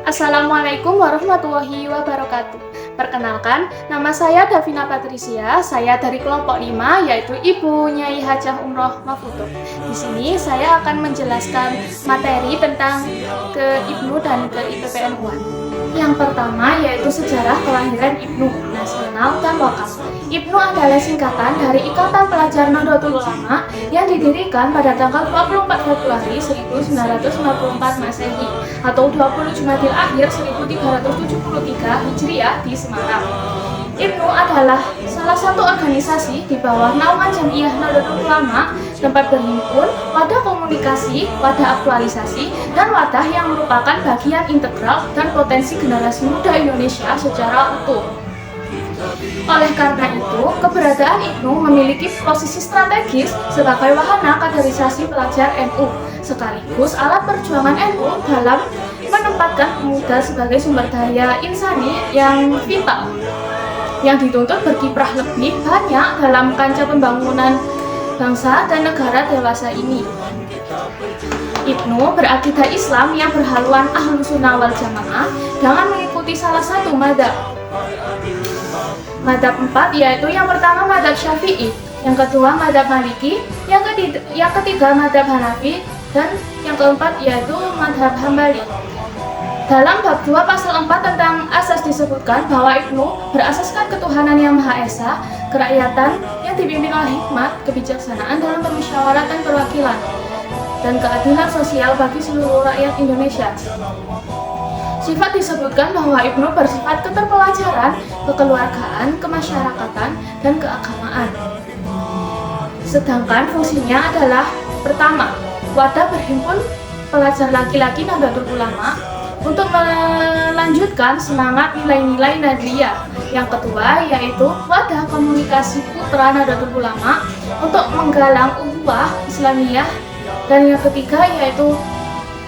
Assalamualaikum warahmatullahi wabarakatuh. Perkenalkan, nama saya Davina Patricia. Saya dari kelompok 5, yaitu Ibu Nyai Hajah Umroh Mafutuh. Di sini saya akan menjelaskan materi tentang ke Ibnu dan ke IPPN UAN. Yang pertama yaitu sejarah kelahiran Ibnu, nasional dan lokal. Ibnu adalah singkatan dari Ikatan Pelajar Nahdlatul Ulama yang didirikan pada tanggal 24 Februari 1954 Masehi atau 20 Jumadil Akhir 1373 Hijriah di Semarang. Ibnu adalah salah satu organisasi di bawah naungan Jamiah Nahdlatul Ulama, tempat berhimpun, wadah komunikasi, wadah aktualisasi, dan wadah yang merupakan bagian integral dan potensi generasi muda Indonesia secara utuh. Oleh karena itu, keberadaan Ibnu memiliki posisi strategis sebagai wahana kaderisasi pelajar NU, sekaligus alat perjuangan NU dalam menempatkan pemuda sebagai sumber daya insani yang vital, yang dituntut berkiprah lebih banyak dalam kancah pembangunan bangsa dan negara dewasa ini. Ibnu berakidah Islam yang berhaluan Ahlus Sunnah wal Jamaah dengan mengikuti salah satu madzhab. Madzhab 4 yaitu yang pertama madzhab Syafi'i, yang kedua madzhab Maliki, yang ketiga madzhab Hanafi, dan yang keempat yaitu madzhab Hambali. Dalam bab 2 pasal 4 tentang asas disebutkan bahwa Ibnu berasaskan ketuhanan yang Maha Esa, kerakyatan yang dipimpin oleh hikmat, kebijaksanaan dalam permusyawaratan perwakilan, dan keadilan sosial bagi seluruh rakyat Indonesia. Sifat disebutkan bahwa Ibnu bersifat keterpelajaran, kekeluargaan, kemasyarakatan, dan keagamaan. Sedangkan fungsinya adalah pertama, wadah berhimpun pelajar laki-laki Nahdlatul Ulama untuk melanjutkan semangat nilai-nilai Nadliyah. Yang kedua yaitu wadah komunikasi putra Nahdlatul Ulama untuk menggalang ukhuwah Islamiyah, dan yang ketiga yaitu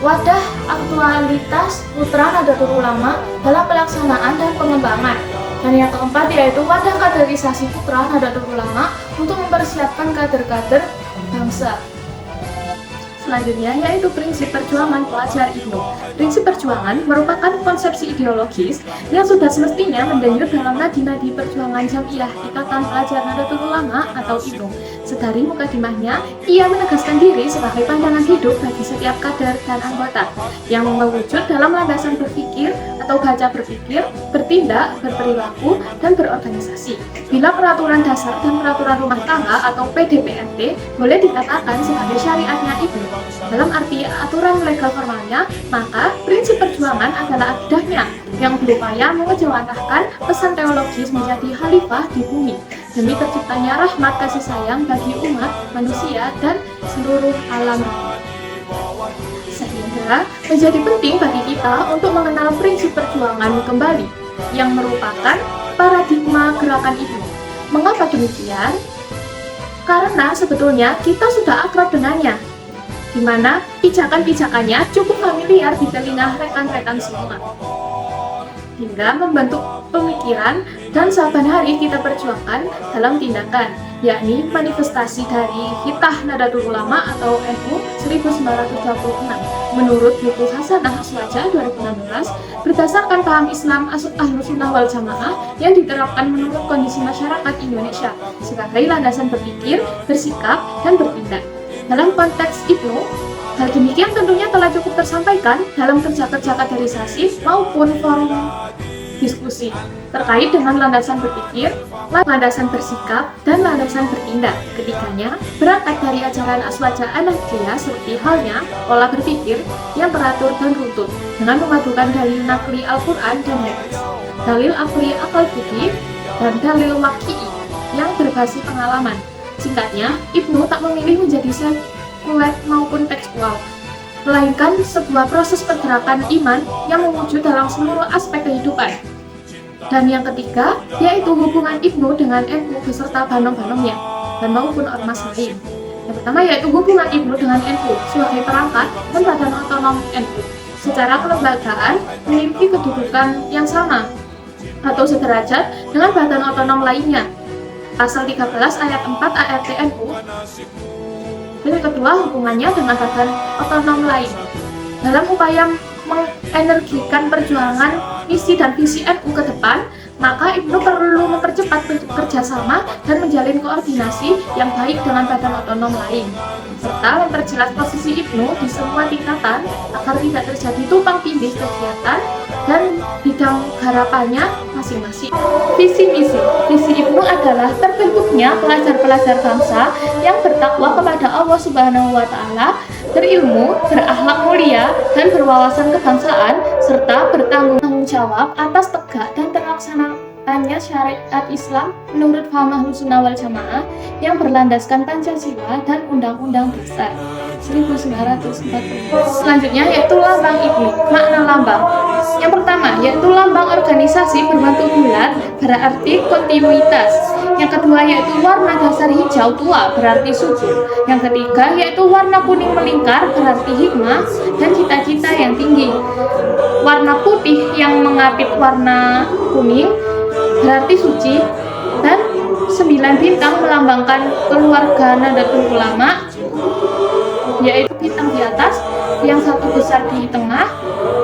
wadah aktualitas putra Nahdlatul Ulama dalam pelaksanaan dan pengembangan, dan yang keempat yaitu wadah kaderisasi putra Nahdlatul Ulama untuk mempersiapkan kader-kader bangsa. Selanjutnya yaitu prinsip perjuangan pelajar Ibnu. Prinsip perjuangan merupakan konsepsi ideologis yang sudah semestinya mendenyut dalam nadi-nadi perjuangan Jamiah Ikatan Pelajar Nahdlatul Ulama atau Ibnu. Sedari mukadimahnya, ia menegaskan diri sebagai pandangan hidup bagi setiap kader dan anggota yang mewujud dalam landasan berpikir atau baca berpikir, bertindak, berperilaku, dan berorganisasi. Bila peraturan dasar dan peraturan rumah tangga atau PDPRT boleh dikatakan sebagai syariatnya Ibnu, dalam arti aturan legal formalnya, maka prinsip perjuangan adalah akidahnya yang berupaya mengejawantahkan pesan teologis menjadi khalifah di bumi demi terciptanya rahmat kasih sayang bagi umat manusia dan seluruh alam. Sehingga menjadi penting bagi kita untuk mengenal prinsip perjuangan kembali yang merupakan paradigma gerakan Ibnu. Mengapa demikian? Karena sebetulnya kita sudah akrab dengannya, di mana pijakan-pijakannya cukup familiar di telinga rekan-rekan semua, hingga membentuk pemikiran dan saban hari kita perjuangkan dalam tindakan, yakni manifestasi dari Hitah Nahdlatul Ulama atau NU 1926 menurut buku Hasanah Aswaja 2016 berdasarkan paham Islam Ahlus Sunnah wal Jamaah yang diterapkan menurut kondisi masyarakat Indonesia sebagai landasan berpikir, bersikap, dan bertindak. Dalam konteks Ibnu, hal demikian tentunya telah cukup tersampaikan dalam kerja-kerja kaderisasi maupun forum diskusi terkait dengan landasan berpikir, landasan bersikap, dan landasan bertindak. Ketiganya berangkat dari ajaran Aswaja An-Nahdliyah seperti halnya pola berpikir yang teratur dan runtut dengan memadukan dalil nakli Al-Quran dan hadis, dalil akli akal budi, dan dalil waqi'i yang berbasis pengalaman. Singkatnya, Ibnu tak memilih menjadi sekuler maupun tekstual, melainkan sebuah proses pergerakan iman yang mewujud dalam seluruh aspek kehidupan. Dan yang ketiga, yaitu hubungan Ibnu dengan NU beserta banom-banomnya dan maupun ormas lain. Yang pertama yaitu hubungan Ibnu dengan NU sebagai perangkat dan badan otonom NU. Secara kelembagaan memiliki kedudukan yang sama atau sederajat dengan badan otonom lainnya. Pasal 13 ayat 4 ART NU. Dan yang kedua, hubungannya dengan badan otonom lain. Dalam upaya mengenergikan perjuangan misi dan visi NU ke depan, maka Ibnu perlu mempercepat kerjasama dan menjalin koordinasi yang baik dengan badan otonom lain, serta memperjelas posisi Ibnu di semua tingkatan agar tidak terjadi tumpang tindih kegiatan dan bidang garapannya masing-masing. Visi misi Ibnu adalah terbentuknya pelajar-pelajar bangsa yang bertakwa kepada Allah Subhanahu wa Ta'ala, berilmu, berakhlak mulia, dan berwawasan kebangsaan, serta bertanggung jawab atas tegak dan terlaksananya syariat Islam menurut paham Ahlus Sunnah wal Jamaah yang berlandaskan Pancasila dan Undang-Undang Dasar 1945. Selanjutnya yaitu lambang Ibnu. Makna lambang yang pertama yaitu lambang organisasi berbentuk bulat berarti kontinuitas. Yang kedua yaitu warna dasar hijau tua berarti subur. Yang ketiga yaitu warna kuning melingkar berarti hikmah dan cita-cita yang tinggi. Warna putih yang mengapit warna kuning berarti suci, dan 9 bintang melambangkan keluarga Nahdlatul Ulama, yaitu bintang di atas, yang satu besar di tengah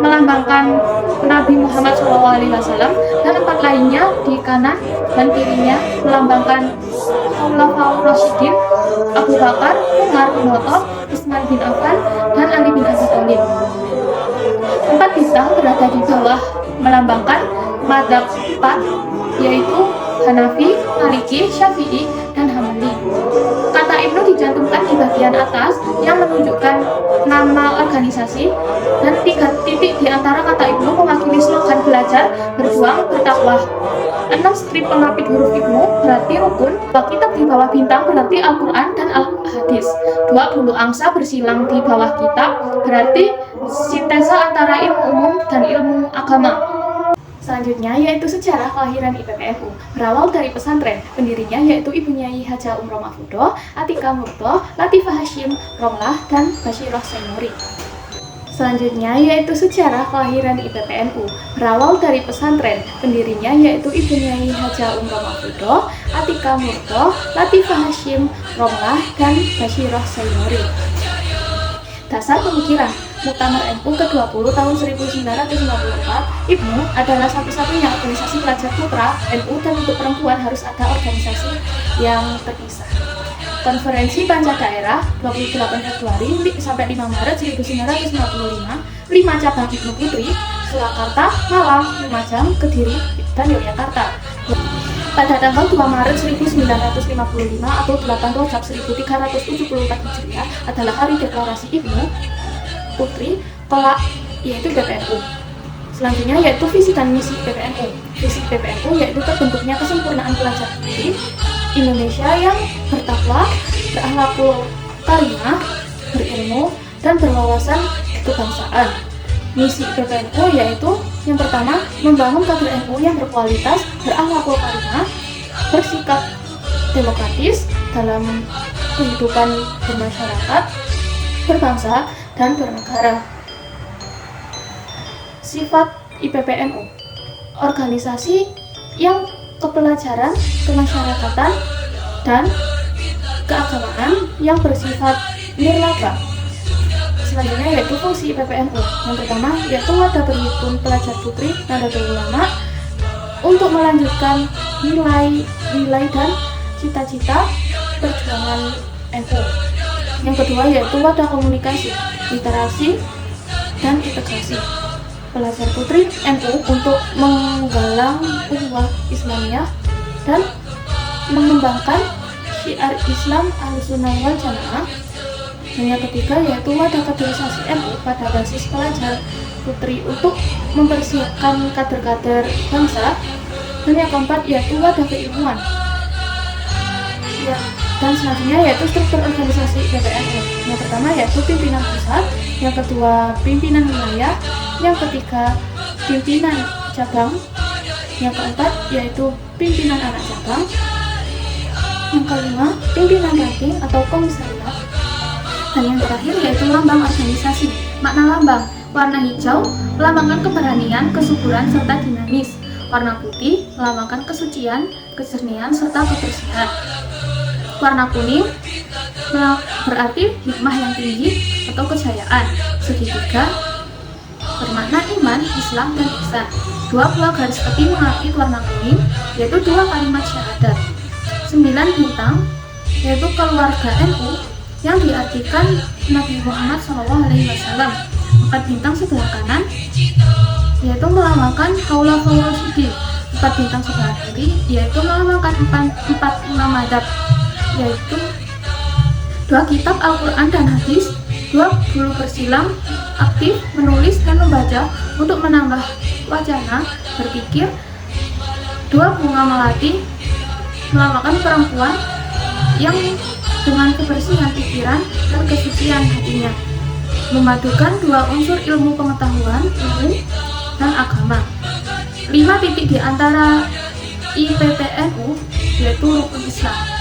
melambangkan Nabi Muhammad SAW, dan 4 lainnya di kanan dan kirinya melambangkan Khulafaur Rasyidin, Abu Bakar, Umar bin Khattab, Utsman bin Affan, dan Ali bin Abi Thalib. 4 bintang berada di bawah melambangkan madzhab 4, yaitu Hanafi, Maliki, Syafi'i, dan Hambali. Kata Ibnu dicantumkan di bagian atas yang menunjukkan nama organisasi, dan 3 titik di antara kata Ibnu mewakili slogan belajar, berjuang, bertakwa. 6 strip pengapit huruf Ibnu berarti rukun. 2 kitab di bawah bintang berarti Al-Quran dan Al-Hadis. 20 angsa bersilang di bawah kitab berarti sintesa antara ilmu umum dan ilmu agama. Selanjutnya yaitu sejarah kelahiran IPPNU. Berawal dari pesantren, pendirinya yaitu Ibu Nyai Haja Umroh Mahfudoh, Atika Murtoh, Latifah Hashim, Romlah, dan Basyirah Saimuri. Selanjutnya yaitu sejarah kelahiran IPPNU. Berawal dari pesantren, pendirinya yaitu Ibu Nyai Haja Umroh Mahfudoh, Atika Murtoh, Latifah Hashim, Romlah, dan Basyirah Saimuri. Dasar pemikiran Muktamar NU ke-20 tahun 1954, Ibnu adalah satu-satunya organisasi pelajar putra NU, dan untuk perempuan harus ada organisasi yang terpisah. Konferensi Panca Daerah 28 Februari sampai 5 Maret 1955, 5 cabang Ibnu Putri, Surakarta, Malang, Lumajang, Kediri, dan Yogyakarta. Pada tanggal 2 Maret 1955 atau 8 Rajab 1374 Hijriah adalah hari deklarasi Ibnu Putri kelak, yaitu PPNU. Selanjutnya yaitu visi dan misi PPNU. Visi PPNU yaitu terbentuknya kesempurnaan pelajar putri Indonesia yang bertakwa, berakhlakul karimah, berilmu, dan berwawasan kebangsaan. Misi PPNU yaitu yang pertama, membangun kader NU yang berkualitas, berakhlakul karimah, bersikap demokratis dalam kehidupan bermasyarakat, berbangsa, dan bernegara. Sifat IPPNU: organisasi yang kepelajaran, kemasyarakatan, dan keagamaan yang bersifat nirlaba. Selanjutnya yaitu fungsi IPPNU. Yang pertama yaitu wadah berhimpun pelajar putri Nahdlatul Ulama untuk melanjutkan nilai-nilai dan cita-cita perjuangan NU. Yang kedua yaitu wadah komunikasi, literasi, dan integrasi pelajar putri NU untuk menggalang ukhuwah Islamiyah dan mengembangkan syiar Islam Ahlus Sunnah wal Jamaah. Dan yang ketiga yaitu wadah kaderisasi NU pada basis pelajar putri untuk mempersiapkan kader-kader bangsa. Dan yang keempat yaitu wadah keilmuan. Dan selanjutnya yaitu struktur organisasi PPNU. Yang pertama yaitu pimpinan pusat, yang kedua pimpinan wilayah, yang ketiga pimpinan cabang, yang keempat yaitu pimpinan anak cabang, yang kelima pimpinan ranting atau komisariat, dan yang terakhir yaitu lambang organisasi. Makna lambang: warna hijau melambangkan keberanian, kesuburan, serta dinamis. Warna putih melambangkan kesucian, kejernihan, serta kebersihan. Warna kuning berarti hikmah yang tinggi atau kejayaan. Segitiga bermakna iman, Islam, dan ihsan. 2 buah garis tepi mengapit warna kuning, yaitu 2 kalimat syahadat. 9 bintang, yaitu keluarga NU yang diartikan Nabi Muhammad SAW. 4 bintang sebelah kanan, yaitu melambangkan kaula-kaula sidi. 4 bintang sebelah kiri, yaitu melambangkan 4 imam madzhab, yaitu 2 kitab Al-Quran dan Hadis. 2 guru bersilam aktif menulis dan membaca untuk menambah wacana berpikir. 2 bunga melati melambangkan perempuan yang dengan kebersihan pikiran dan kesucian hatinya, memadukan 2 unsur ilmu pengetahuan, ilmu, dan agama. 5 titik di antara IPPNU, yaitu rukun Islam.